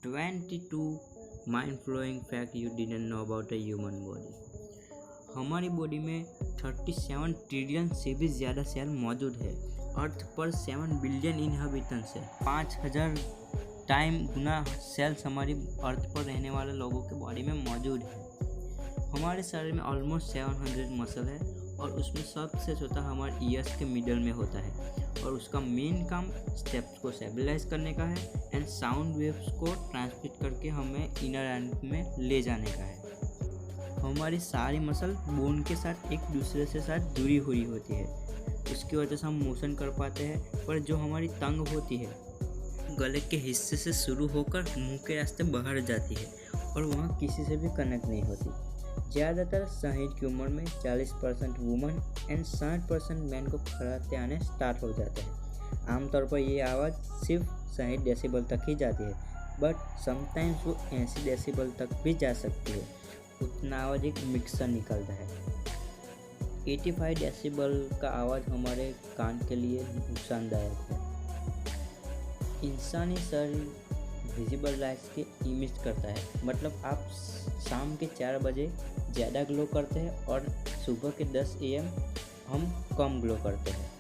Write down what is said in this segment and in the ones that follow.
22 mind blowing fact you didn't know about a human body. हमारी body में 37 trillion से भी ज़्यादा सेल मौजूद है। अर्थ पर 7 बिलियन इनहैबिटेंट्स है। 5000 टाइम गुना सेल्स हमारी अर्थ पर रहने वाले लोगों के बॉडी में मौजूद है। हमारे शरीर में ऑलमोस्ट 700 मसल है और उसमें सबसे छोटा हमारे ईयर्स के मिडल में होता है और उसका मेन काम स्टेप्स को स्टेबलाइज करने का है एंड साउंड वेव्स को ट्रांसमिट करके हमें इनर एंड में ले जाने का है। हमारी सारी मसल बोन के साथ एक दूसरे से साथ जुड़ी हुई होती है। उसकी वजह से हम मोशन कर पाते हैं, पर जो हमारी टंग होती है गले के हिस्से से शुरू होकर मुंह के रास्ते बाहर जाती है और वहाँ किसी से भी कनेक्ट नहीं होती। ज़्यादातर 60 की उम्र में 40% वुमन एंड 60% मैन को खराटे आने स्टार्ट हो जाते हैं। आमतौर पर ये आवाज़ सिर्फ 60 डेसिबल तक ही जाती है, बट समटाइम्स वो 80 डेसिबल तक भी जा सकती है। उतना आवाज़ एक मिक्सर निकलता है। 85 डेसिबल का आवाज़ हमारे कान के लिए नुकसानदायक है। इंसानी शरीर विजिबल लाइट्स के इमिट करता है, मतलब आप शाम के 4 बजे ज़्यादा ग्लो करते हैं और सुबह के 10 AM हम कम ग्लो करते हैं।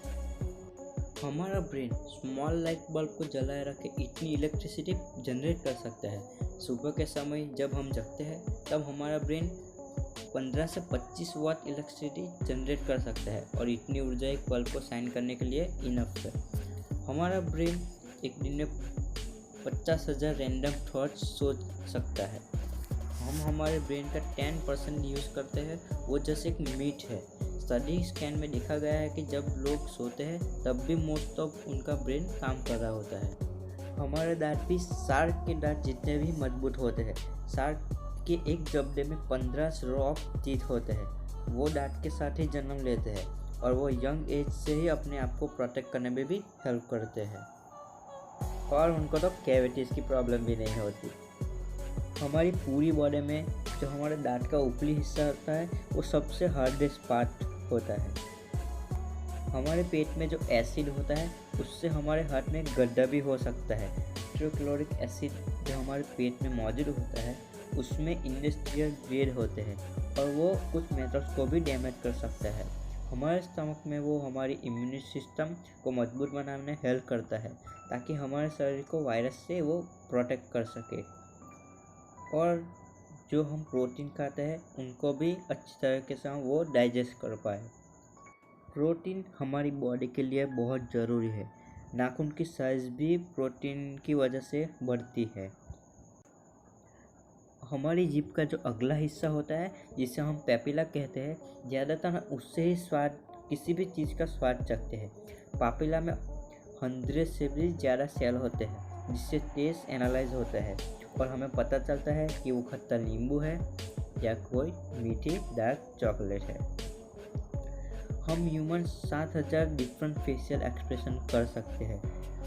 हमारा ब्रेन स्मॉल लाइट बल्ब को जलाए रख के इतनी इलेक्ट्रिसिटी जनरेट कर सकता है। सुबह के समय जब हम जगते हैं तब हमारा ब्रेन 15 से 25 वाट इलेक्ट्रिसिटी जनरेट कर सकता है और इतनी ऊर्जा एक बल्ब को शाइन करने के लिए इनफ है। हमारा ब्रेन एक दिन में 50,000 रैंडम थॉट्स सोच सकता है। हम हमारे ब्रेन का 10% यूज़ करते हैं, वो जैसे एक मीट है। स्टडी स्कैन में देखा गया है कि जब लोग सोते हैं तब भी मोस्ट ऑफ उनका ब्रेन काम कर रहा होता है। हमारे दांत भी शार्क के दांत जितने भी मजबूत होते हैं। शार्क के एक जबड़े में 15 रो ऑफ टीथ होते हैं। वो दांत के साथ ही जन्म लेते हैं और वो यंग एज से ही अपने आप को प्रोटेक्ट करने में भी हेल्प करते हैं और उनको तो कैविटीज़ की प्रॉब्लम भी नहीं होती। हमारी पूरी बॉडी में जो हमारे दांत का ऊपरी हिस्सा होता है वो सबसे हार्डेस्ट पार्ट होता है। हमारे पेट में जो एसिड होता है उससे हमारे हाथ में गड्ढा भी हो सकता है। हाइड्रोक्लोरिक एसिड जो हमारे पेट में मौजूद होता है उसमें इंडस्ट्रियल ग्रेड होते हैं और वो कुछ मेटल्स को भी डैमेज कर सकता है। हमारे स्टमक में वो हमारी इम्यून सिस्टम को मजबूत बनाने में हेल्प करता है ताकि हमारे शरीर को वायरस से वो प्रोटेक्ट कर सके। और जो हम प्रोटीन खाते हैं उनको भी अच्छी तरीके से वो डाइजेस्ट कर पाए। प्रोटीन हमारी बॉडी के लिए बहुत ज़रूरी है। नाखून की साइज़ भी प्रोटीन की वजह से बढ़ती है। हमारी जीभ का जो अगला हिस्सा होता है जिसे हम पैपिला कहते हैं, ज़्यादातर उससे ही स्वाद किसी भी चीज़ का स्वाद चखते हैं। पापिला में 100 से भी ज़्यादा सेल होते हैं जिससे टेस्ट एनालाइज होता है और हमें पता चलता है कि वो खट्टा नींबू है या कोई मीठी डार्क चॉकलेट है। हम ह्यूमन 7000 डिफरेंट फेशियल एक्सप्रेशन कर सकते हैं।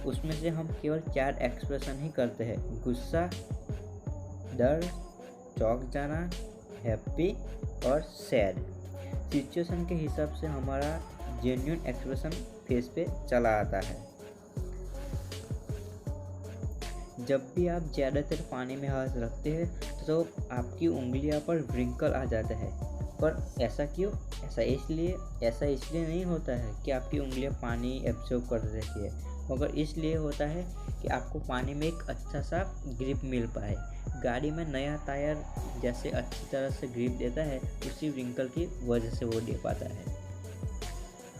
उसमें से हम केवल 4 एक्सप्रेशन ही करते हैं: गुस्सा, डर, चौंक जाना, हैप्पी और सैड। सिचुएशन के हिसाब से हमारा जेन्युइन एक्सप्रेशन फेस पे चला आता है। जब भी आप ज़्यादातर पानी में हाथ रखते हैं तो आपकी उंगलियों पर व्रिंकल आ जाता है। पर ऐसा क्यों? ऐसा इसलिए नहीं होता है कि आपकी उंगलियां पानी एब्जॉर्ब कर देती है, मगर इसलिए होता है कि आपको पानी में एक अच्छा सा ग्रिप मिल पाए। गाड़ी में नया टायर जैसे अच्छी तरह से ग्रिप देता है, उसी व्रिंकल की वजह से वो दे पाता है।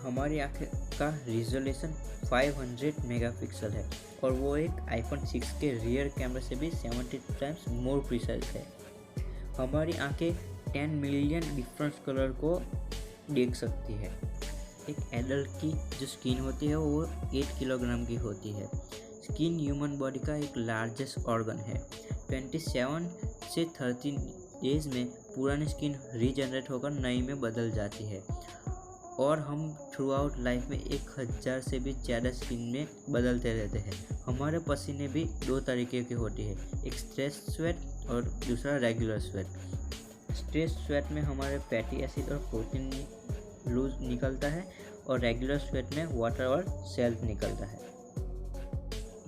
हमारी आँख का रिजोल्यूशन 500 मेगापिक्सल है और वो एक iPhone 6 के रियर कैमरे से भी 70 टाइम्स मोर प्रिसाइज है। हमारी आंखें 10 मिलियन डिफरेंट कलर को देख सकती है। एक एडल्ट की जो स्किन होती है वो 8 किलोग्राम की होती है। स्किन ह्यूमन बॉडी का एक लार्जेस्ट ऑर्गन है। 27 से 13 डेज में पुरानी स्किन रीजनरेट होकर नई में बदल जाती है और हम थ्रू आउट लाइफ में 1000 से भी ज़्यादा स्किन में बदलते रहते हैं। हमारे पसीने भी 2 तरीके के होते हैं, एक स्ट्रेस स्वेट और दूसरा रेगुलर स्वेट। स्ट्रेस स्वेट में हमारे फैटी एसिड और प्रोटीन लूज निकलता है और रेगुलर स्वेट में वाटर और सेल्फ निकलता है।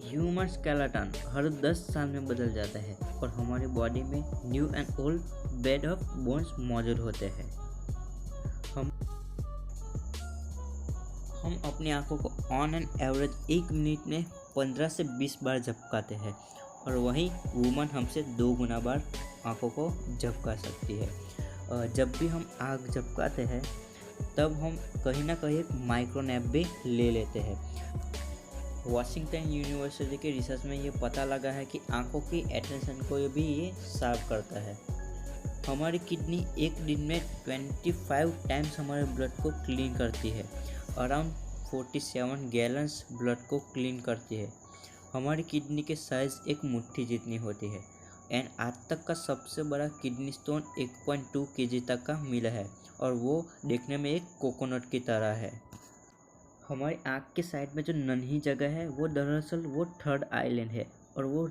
ह्यूमन स्केलेटन हर 10 साल में बदल जाता है और हमारी बॉडी में new and old bed of bones मौजूद होते हैं। हम अपनी आंखों को ऑन एन एवरेज 1 मिनट में 15 से 20 बार झपकाते हैं और वहीं वुमन हमसे 2 गुना बार आंखों को झपका सकती है। जब भी हम आँख झपकाते हैं तब हम कहीं ना कहीं एक माइक्रो नैप भी ले लेते हैं। वाशिंगटन यूनिवर्सिटी के रिसर्च में ये पता लगा है कि आंखों की अटेंशन को भी ये शार्प करता है। हमारी किडनी एक दिन में 25 टाइम्स हमारे ब्लड को क्लीन करती है, अराउंड 47 गैलन्स ब्लड को क्लीन करती है। हमारी किडनी के साइज़ एक मुट्ठी जितनी होती है एंड आज तक का सबसे बड़ा किडनी स्टोन 1.2 kg तक का मिला है और वो देखने में एक कोकोनट की तरह है। हमारी आँख के साइड में जो नन्ही जगह है वो दरअसल वो थर्ड आइलैंड है और वो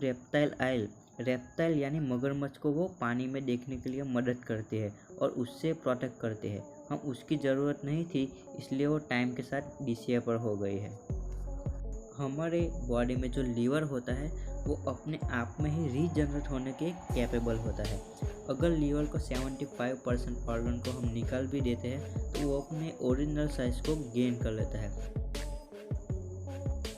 रेप्टाइल यानी मगरमच्छ को वो पानी में देखने के लिए मदद करती है और उससे प्रोटेक्ट करती है। हम उसकी ज़रूरत नहीं थी, इसलिए वो टाइम के साथ डिसेपर हो गई है। हमारे बॉडी में जो लीवर होता है वो अपने आप में ही रीजनरेट होने के कैपेबल होता है। अगर लीवर को 75% ऑर्गन को हम निकाल भी देते हैं तो वो अपने ओरिजिनल साइज को गेन कर लेता है।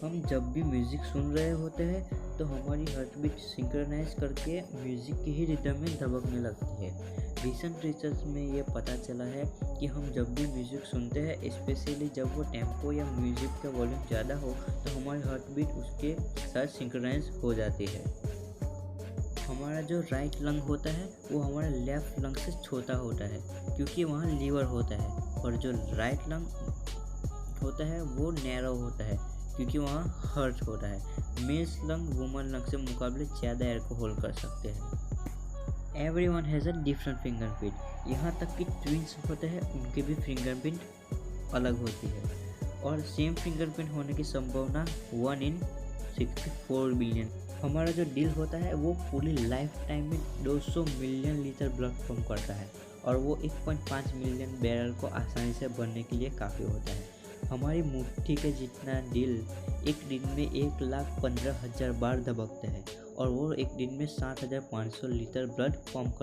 हम जब भी म्यूज़िक सुन रहे होते हैं तो हमारी हार्ट बीट सिंक्रोनाइज करके म्यूज़िक की ही रिदम में धबकने लगती है। रिसेंट रिसर्च में ये पता चला है कि हम जब भी म्यूज़िक सुनते हैं, स्पेशली जब वो टेम्पो या म्यूज़िक का वॉल्यूम ज़्यादा हो, तो हमारी हार्ट बीट उसके साथ सिंक्रोनाइज हो जाती है। हमारा जो राइट लंग होता है वो हमारा लेफ्ट लंग से छोटा होता है क्योंकि वहाँ लीवर होता है, और जो राइट लंग होता है वो नैरो होता है क्योंकि वहाँ हार्ट होता है। मेल्स लंग वुमन लंग से मुकाबले ज़्यादा एयर को होल्ड कर सकते हैं। Everyone has a different fingerprint. यहाँ तक कि ट्विंस होते हैं, उनके भी फिंगरप्रिंट अलग होती है और सेम फिंगरप्रिंट होने की संभावना 1 in 64 बिलियन। हमारा जो दिल होता है वो पूरी लाइफ टाइम में 200 मिलियन लीटर ब्लड पंप करता है और वो 1.5 मिलियन बैरल को आसानी से भरने के लिए काफ़ी होता है। हमारी मुट्ठी के जितना दिल एक दिन में 1,15,000 बार धबकता है और वो एक दिन में 7,500 लीटर ब्लड पंप